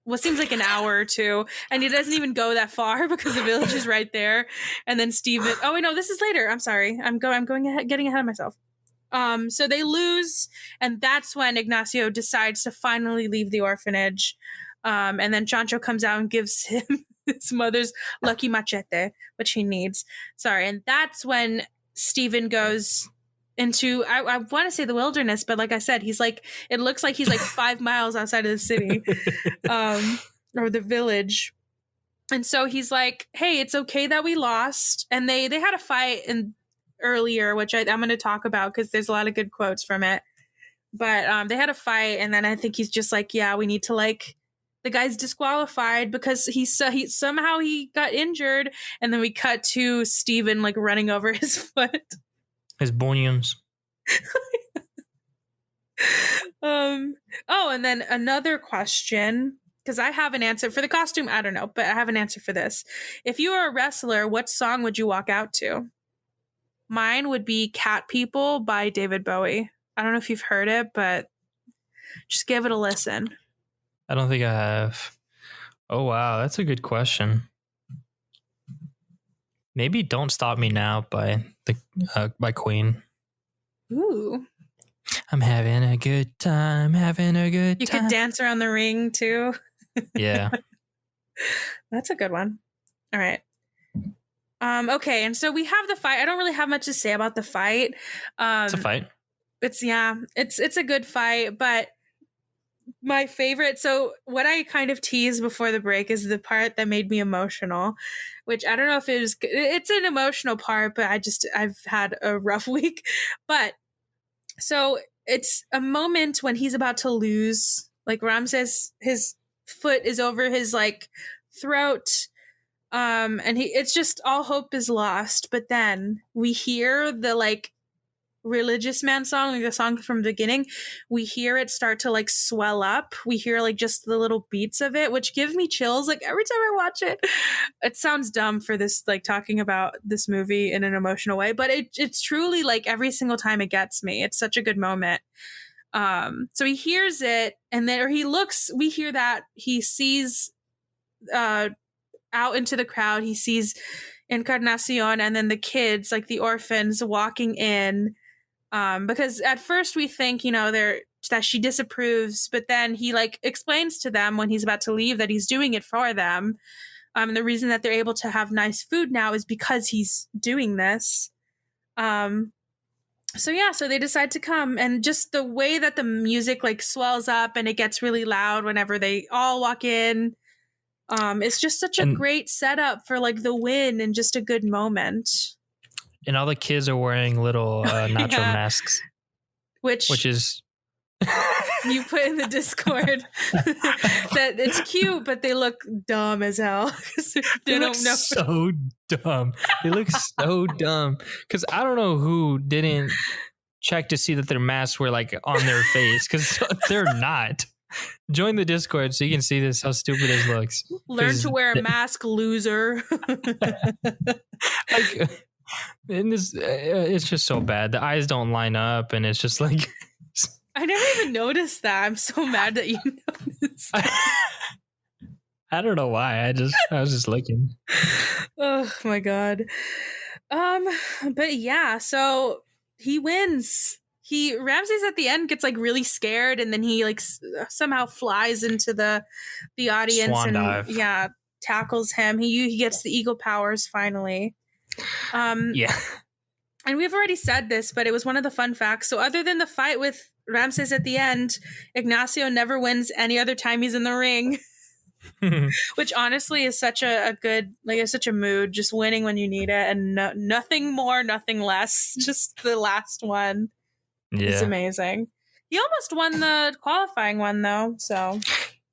what seems like an hour or two, and he doesn't even go that far because the village is right there. And then Steven, oh wait, no, this is later. I'm sorry, I'm going ahead, getting ahead of myself. So they lose, and that's when Ignacio decides to finally leave the orphanage. And then Chancho comes out and gives him his mother's lucky machete, which he needs. Sorry, and that's when Steven goes into, I want to say the wilderness, but like I said, it looks like he's like 5 miles outside of the city, or the village. And so he's like, hey, it's okay that we lost. And they had a fight earlier, which I'm going to talk about because there's a lot of good quotes from it. But they had a fight, and then I think he's just like, yeah, we need to, like, the guy's disqualified because he somehow got injured. And then we cut to Steven like running over his foot.
His bunions.
Oh, and then another question, because I have an answer for the costume. I don't know, but I have an answer for this. If you were a wrestler, what song would you walk out to? Mine would be Cat People by David Bowie. I don't know if you've heard it, but just give it a listen.
I don't think I have. Oh, wow. That's a good question. Maybe Don't Stop Me Now by Queen.
Ooh.
I'm having a good time, having a good
You
time.
could dance around the ring too.
Yeah.
That's a good one. All right. Okay, and so we have the fight. I don't really have much to say about the fight.
It's a fight.
It's a good fight, but my favorite, so what I kind of teased before the break is the part that made me emotional, which I don't know if it's an emotional part, but I've had a rough week. But so it's a moment when he's about to lose, like Ramses, his foot is over his like throat. And it's just all hope is lost. But then we hear the like religious man song, like the song from the beginning. We hear it start to like swell up. We hear like just the little beats of it, which give me chills like every time I watch it. It sounds dumb for this, like talking about this movie in an emotional way, but it's truly like every single time it gets me. It's such a good moment. So he hears it, and then, or he looks, we hear that he sees, out into the crowd, he sees Encarnacion and then the kids, like the orphans, walking in. Because at first we think, that she disapproves, but then he like explains to them when he's about to leave that he's doing it for them. And the reason that they're able to have nice food now is because he's doing this. So they decide to come, and just the way that the music like swells up and it gets really loud whenever they all walk in. It's just such a great setup for like the win and just a good moment.
And all the kids are wearing little nacho masks, which is
you put in the Discord that it's cute, but they look dumb as hell.
They look so dumb. They look so dumb because I don't know who didn't check to see that their masks were like on their face, because they're not. Join the Discord so you can see this, how stupid this looks.
Learn to wear a mask, loser.
Like, in this, it's just so bad. The eyes don't line up, and it's just like
I never even noticed that. I'm so mad that you noticed.
I don't know why. I was just looking.
Oh my god. But yeah, so he wins. Ramses at the end gets like really scared, and then he like somehow flies into the audience.
Swan dive.
Yeah, tackles him. He gets the eagle powers finally.
Yeah.
And we've already said this, but it was one of the fun facts. So other than the fight with Ramses at the end, Ignacio never wins any other time he's in the ring. Which honestly is such a good, like, it's such a mood, just winning when you need it, and nothing more, nothing less. Just the last one. Yeah. It's amazing. He almost won the qualifying one, though, so.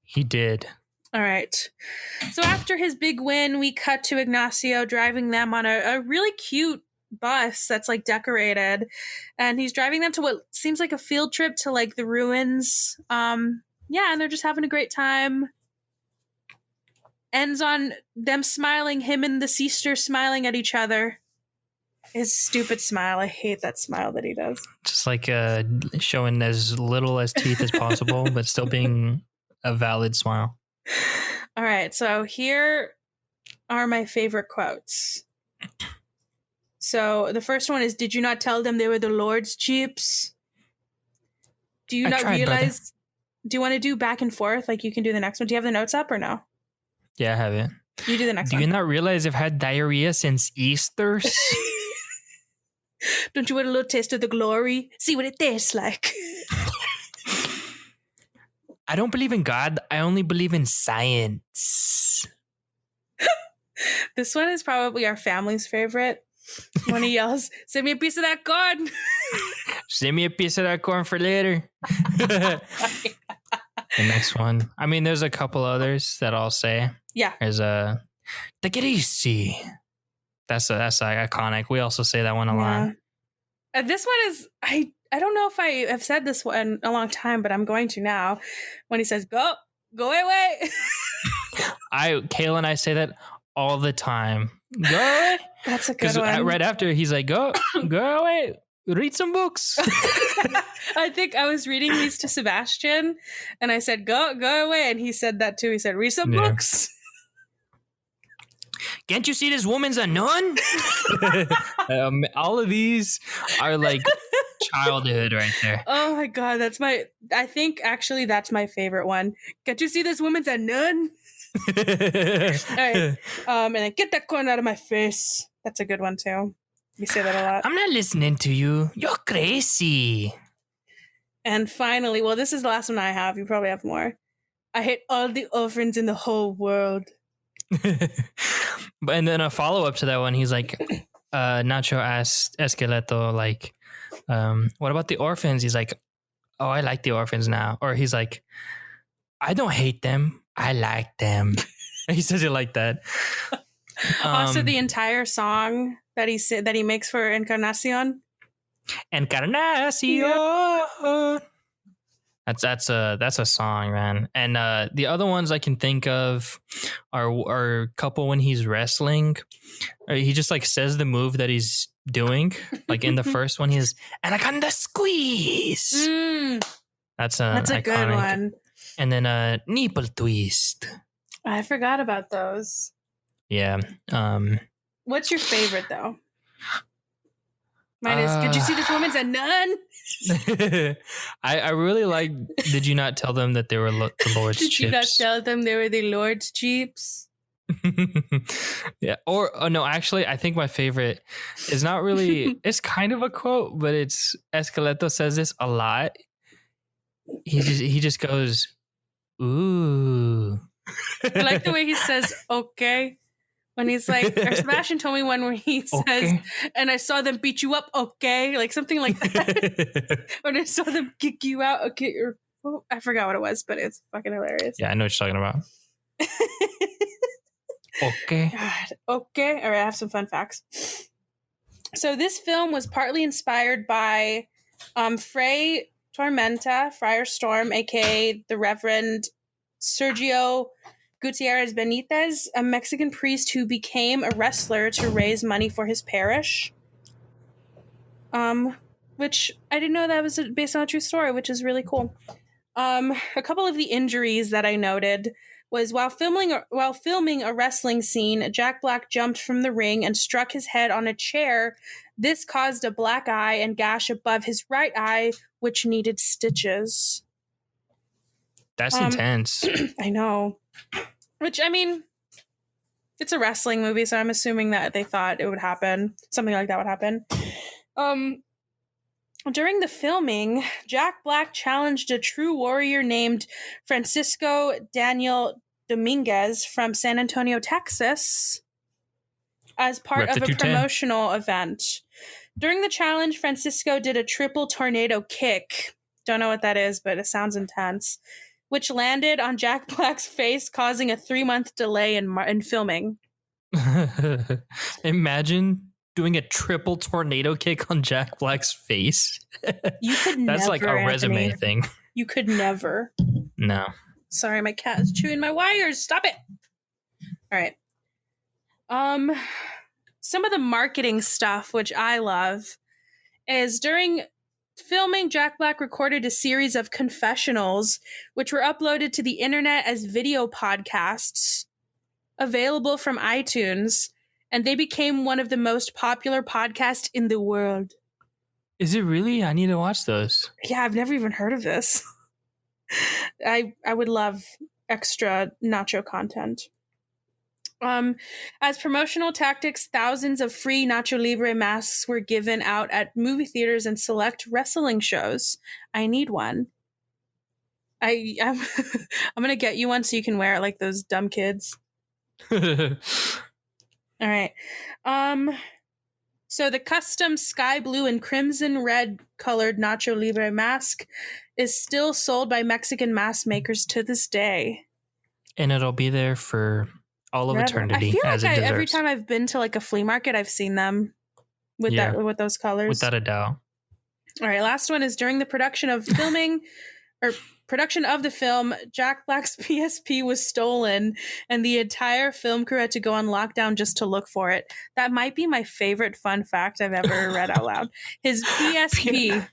He did.
All right. So after his big win, we cut to Ignacio driving them on a really cute bus that's, like, decorated. And he's driving them to what seems like a field trip to, like, the ruins. Yeah, and they're just having a great time. Ends on them smiling, him and the sister smiling at each other. His stupid smile. I hate that smile that he does.
Just like showing as little as teeth as possible, but still being a valid smile.
All right. So here are my favorite quotes. So the first one is, "Did you not tell them they were the Lord's jeeps? Do you not realize?" Brother. Do you want to do back and forth? Like you can do the next one. Do you have the notes up or no?
Yeah, I have it.
You do the next one.
Do you not realize I've had diarrhea since Easter?
Don't you want a little taste of the glory? See what it tastes like.
I don't believe in God. I only believe in science.
This one is probably our family's favorite. When he yells, "Send me a piece of that corn."
Send me a piece of that corn for later. The next one. I mean, there's a couple others that I'll say.
Yeah.
There's take it easy. That's iconic. We also say that one a lot.
This one is I don't know if I have said this one in a long time, but I'm going to now. When he says go away.
Kayla and I say that all the time. Go away.
That's a good one.
Right after he's like, go away. Read some books.
I think I was reading these to Sebastian and I said, go away. And he said that too. He said, read some books.
Can't you see this woman's a nun? All of these are like childhood right there.
Oh my God. I think actually that's my favorite one. Can't you see this woman's a nun? All right. And then get that corn out of my face. That's a good one too. We say that a lot.
I'm not listening to you. You're crazy.
And finally, well, this is the last one I have. You probably have more. I hate all the orphans in the whole world.
And then a follow-up to that one, he's like, Nacho asked Esqueleto, like, what about the orphans? He's like, oh, I like the orphans now. Or he's like, I don't hate them. I like them. He says it like that.
Also, the entire song that he makes for Encarnacion.
Encarnacion. That's a song, man. And the other ones I can think of are a couple when he's wrestling. Or he just like says the move that he's doing. Like in the first one, he's Anaconda Squeeze. That's a
good one.
And then Nipple Twist.
I forgot about those.
Yeah.
What's your favorite though? Mine is, could you see this woman's a nun?
I really like, did you not tell them that they were the Lord's
Did
chips?
Did you not tell them they were the Lord's jeeps?
Yeah. Or, no, actually, I think my favorite is not really, it's kind of a quote, but it's Esqueleto says this a lot. He just goes, ooh.
I like the way he says, okay. When he's like, or Sebastian told me one where he says, okay. And I saw them beat you up, okay? Like something like that. When I saw them kick you out, okay. Or, I forgot what it was, but it's fucking hilarious.
Yeah, I know what you're talking about. Okay.
God, okay. All right, I have some fun facts. So this film was partly inspired by Fray Tormenta, Friar Storm, a.k.a. the Reverend Sergio Gutierrez Benitez, a Mexican priest who became a wrestler to raise money for his parish. Which I didn't know that was based on a true story, which is really cool. A couple of the injuries that I noted was while filming a wrestling scene, Jack Black jumped from the ring and struck his head on a chair. This caused a black eye and gash above his right eye, which needed stitches.
That's intense.
I know. Which, I mean, it's a wrestling movie, so I'm assuming that they thought it would happen. Something like that would happen. During the filming, Jack Black challenged a true warrior named Francisco Daniel Dominguez from San Antonio, Texas, as part of a promotional event. During the challenge, Francisco did a triple tornado kick. Don't know what that is, but it sounds intense. Which landed on Jack Black's face, causing a 3-month delay in filming.
Imagine doing a triple tornado kick on Jack Black's face.
You could never.
That's like a resume
Anthony.
Thing.
You could never.
No.
Sorry, my cat is chewing my wires. Stop it. All right. Some of the marketing stuff, which I love, is during filming, Jack Black recorded a series of confessionals, which were uploaded to the internet as video podcasts, available from iTunes, and they became one of the most popular podcasts in the world.
Is it really? I need to watch those.
Yeah, I've never even heard of this. I would love extra Nacho content. As promotional tactics, thousands of free Nacho Libre masks were given out at movie theaters and select wrestling shows. I need one. I'm gonna get you one so you can wear it like those dumb kids. All right. So the custom sky blue and crimson red colored Nacho Libre mask is still sold by Mexican mask makers to this day.
And it'll be there for all of eternity.
I feel
as
like
it
every time I've been to like a flea market, I've seen them with those colors.
Without a doubt.
All right, last one is during the production of the film, Jack Black's PSP was stolen and the entire film crew had to go on lockdown just to look for it. That might be my favorite fun fact I've ever read out loud. His PSP.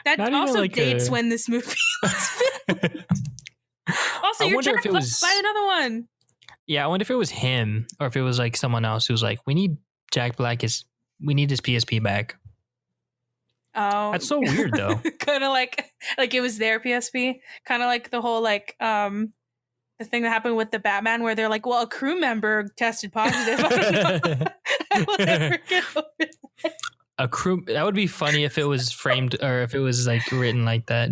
That also dates when this movie was filmed. Also, you're trying to buy another one.
Yeah, I wonder if it was him or if it was like someone else who's like, we need his PSP back.
Oh,
that's so weird though.
Kind of like it was their PSP. Kind of like the whole the thing that happened with the Batman, where they're like, "Well, a crew member tested positive." I will never get over it.
A crew, that would be funny if it was framed or if it was like written like that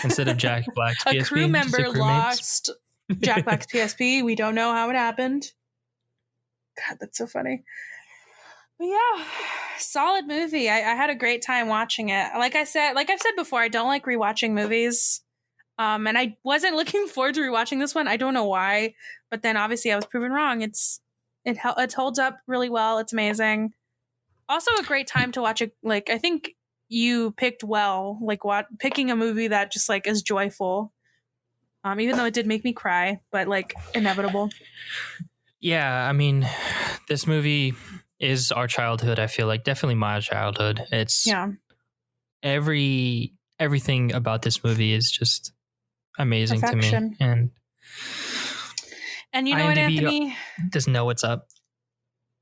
instead of Jack Black's PSP.
A crew member lost Jack Black's PSP. We don't know how it happened. God, that's so funny. But yeah, solid movie. I had a great time watching it. Like I've said before, I don't like rewatching movies. And I wasn't looking forward to rewatching this one. I don't know why, but then obviously I was proven wrong. It holds up really well. It's amazing. Also a great time to watch it. Like, I think you picked well, like picking a movie that just like is joyful. Even though it did make me cry, but like inevitable. Yeah,
I mean, this movie is our childhood. I feel like definitely my childhood. It's everything about this movie is just amazing to me. And
you know what, Anthony?
Doesn't know what's up.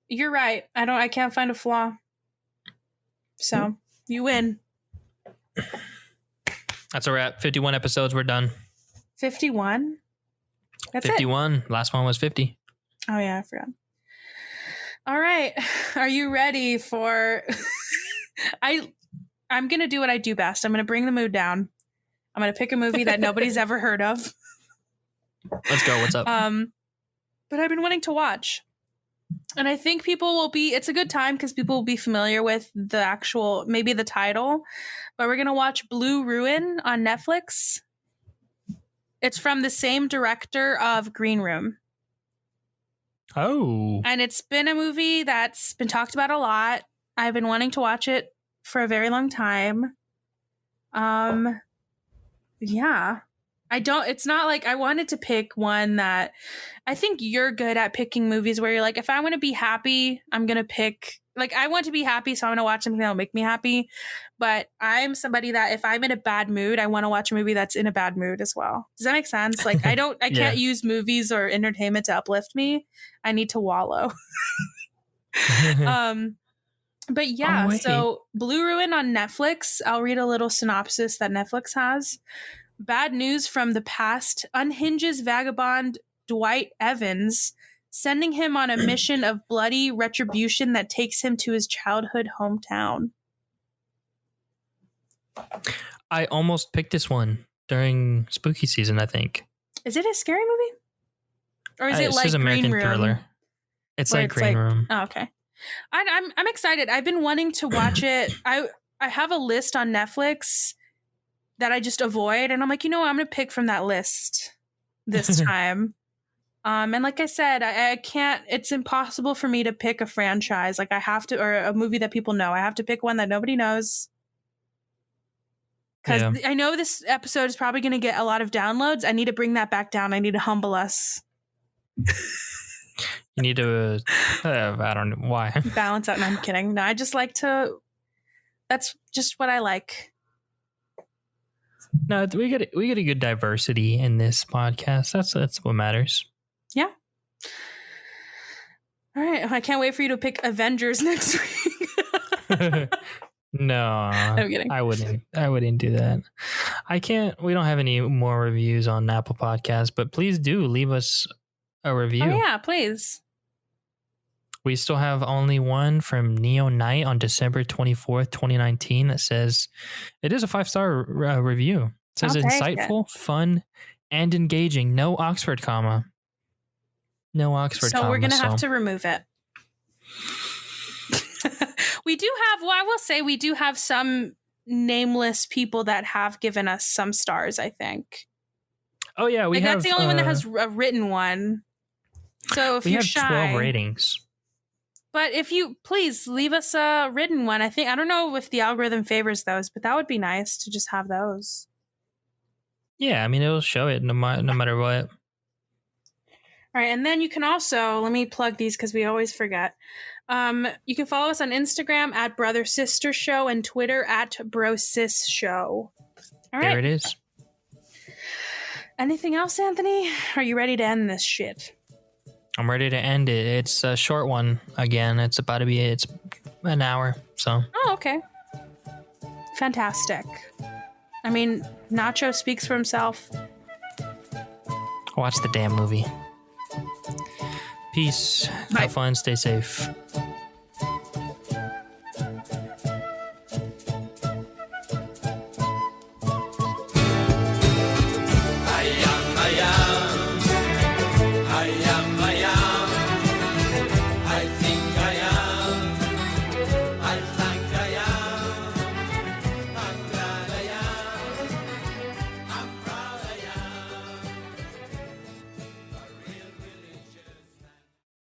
You're right. I can't find a flaw. So you win.
That's a wrap. 51 episodes. We're done.
51? That's
51.
It?
Last one was 50.
Oh yeah, I forgot. All right. Are you ready for I'm going to do what I do best. I'm going to bring the mood down. I'm going to pick a movie that nobody's ever heard of.
Let's go. What's up?
But I've been wanting to watch. And I think it's a good time because people will be familiar with maybe the title. But we're going to watch Blue Ruin on Netflix. It's from the same director of Green Room.
Oh.
And it's been a movie that's been talked about a lot. I've been wanting to watch it for a very long time. Yeah. It's not like I wanted to pick one that I think you're good at picking movies where you're like, if I want to be happy, I'm going to pick, like, I want to be happy, so I'm going to watch something that'll make me happy. But I'm somebody that if I'm in a bad mood, I want to watch a movie that's in a bad mood as well. Does that make sense? Like, I can't use movies or entertainment to uplift me. I need to wallow. But yeah, so Blue Ruin on Netflix. I'll read a little synopsis that Netflix has. Bad news from the past unhinges vagabond Dwight Evans, sending him on a mission of bloody retribution that takes him to his childhood hometown.
I almost picked this one during spooky season, I think.
Is it a scary movie? Or is it like
American
Green Room?
Thriller. It's like Green Room.
Oh, okay. I'm excited. I've been wanting to watch it. I have a list on Netflix that I just avoid, and I'm like, I'm going to pick from that list this time. And like I said, I can't. It's impossible for me to pick a franchise. Like I have to, or a movie that people know. I have to pick one that nobody knows. Because I know this episode is probably going to get a lot of downloads. I need to bring that back down. I need to humble us.
You need to, I don't know why.
Balance out. No, I'm kidding. No, I just like to, that's just what I like.
No, we get a good diversity in this podcast. That's what matters.
Yeah. All right. I can't wait for you to pick Avengers next week.
No,
I'm kidding.
I wouldn't do that. We don't have any more reviews on Apple Podcasts, but please do leave us a review.
Oh yeah, please.
We still have only one from Neo Knight on December 24th, 2019 that says it is a 5-star review. It says insightful, fun, and engaging. No Oxford comma. No Oxford comma.
So we're going to have to remove it. We do have, I will say we do have some nameless people that have given us some stars, I think.
Oh yeah,
that's the only one that has a written one. So if you're shy.
We have 12 ratings.
But if you please leave us a written one, I don't know if the algorithm favors those, but that would be nice to just have those.
Yeah, I mean, it'll show it no matter what.
All right, and then you can also, let me plug these because we always forget. You can follow us on Instagram at Brother Sister Show and Twitter at Bro Sis Show. All right.
There it is.
Anything else, Anthony? Are you ready to end this shit?
I'm ready to end it. It's a short one again. It's an hour, so.
Oh, okay. Fantastic. I mean, Nacho speaks for himself.
Watch the damn movie. Peace.
Bye.
Have fun. Stay safe.